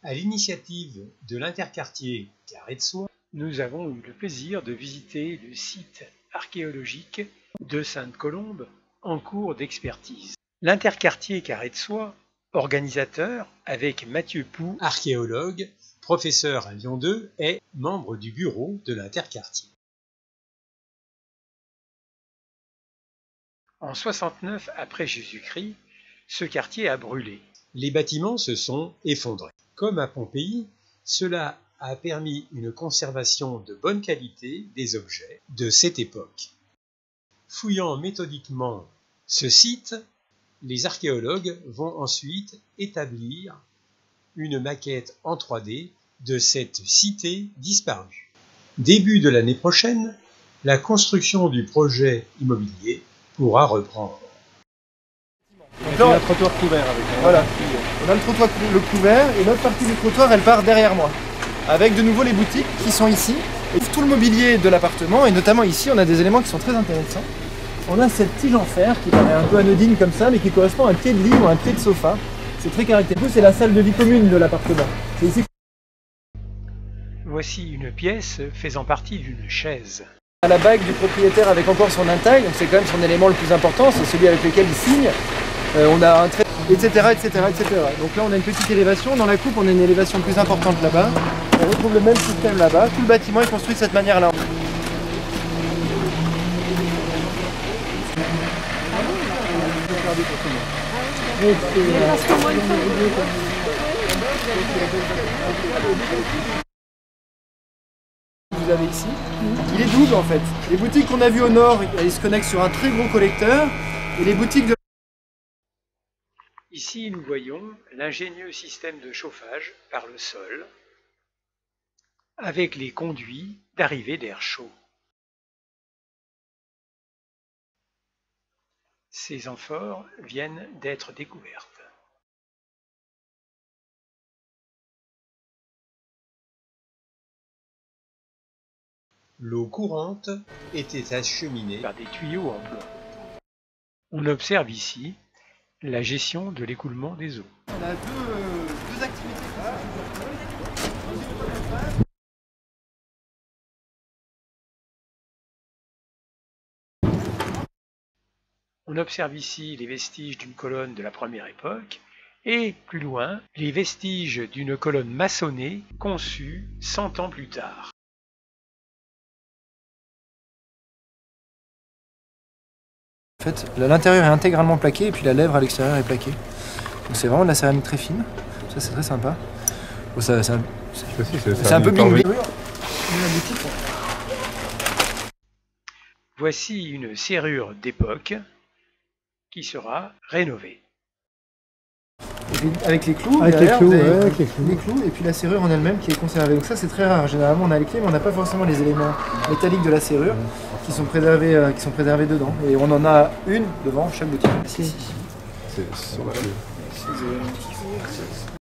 À l'initiative de l'interquartier Carré de Soie, nous avons eu le plaisir de visiter le site archéologique de Sainte-Colombe en cours d'expertise. L'interquartier Carré de Soie, organisateur avec Mathieu Pou, archéologue, professeur à Lyon 2, est membre du bureau de l'interquartier. En 69 après Jésus-Christ, ce quartier a brûlé. Les bâtiments se sont effondrés. Comme à Pompéi, cela a permis une conservation de bonne qualité des objets de cette époque. Fouillant méthodiquement ce site, les archéologues vont ensuite établir une maquette en 3D de cette cité disparue. Début de l'année prochaine, la construction du projet immobilier pourra reprendre. Donc là, on a un trottoir couvert avec voilà. On a le trottoir couvert et l'autre partie du trottoir elle part derrière moi. Avec de nouveau les boutiques qui sont ici. Et tout le mobilier de l'appartement et notamment ici on a des éléments qui sont très intéressants. On a cette tige en fer qui paraît un peu anodine comme ça mais qui correspond à un pied de lit ou à un pied de sofa. C'est très caractéristique. C'est la salle de vie commune de l'appartement. C'est ici. Voici une pièce faisant partie d'une chaise. On a la bague du propriétaire avec encore son intaille, donc c'est quand même son élément le plus important, c'est celui avec lequel il signe. On a un trait, etc., etc., etc. Donc là on a une petite élévation, dans la coupe on a une élévation plus importante là-bas. On retrouve le même système là-bas, tout le bâtiment est construit de cette manière-là. Vous avez ici, il est double en fait. Les boutiques qu'on a vues au nord, elles se connectent sur un très gros collecteur, et les boutiques de... Ici, nous voyons l'ingénieux système de chauffage par le sol, avec les conduits d'arrivée d'air chaud. Ces amphores viennent d'être découvertes. L'eau courante était acheminée par des tuyaux en plomb. On observe ici la gestion de l'écoulement des eaux. On a deux activités. On observe ici les vestiges d'une colonne de la première époque et, plus loin, les vestiges d'une colonne maçonnée conçue 100 ans plus tard. En fait, l'intérieur est intégralement plaqué et puis la lèvre à l'extérieur est plaquée. Donc c'est vraiment de la céramique très fine. Ça c'est très sympa. Bon, c'est un peu bling bling. Voici une serrure d'époque qui sera rénovée. Avec les clous, avec derrière, les clous et puis la serrure en elle-même qui est conservée. Donc ça c'est très rare. Généralement on a les clés mais on n'a pas forcément les éléments métalliques de la serrure qui sont préservés dedans. Et on en a une devant chaque boutique.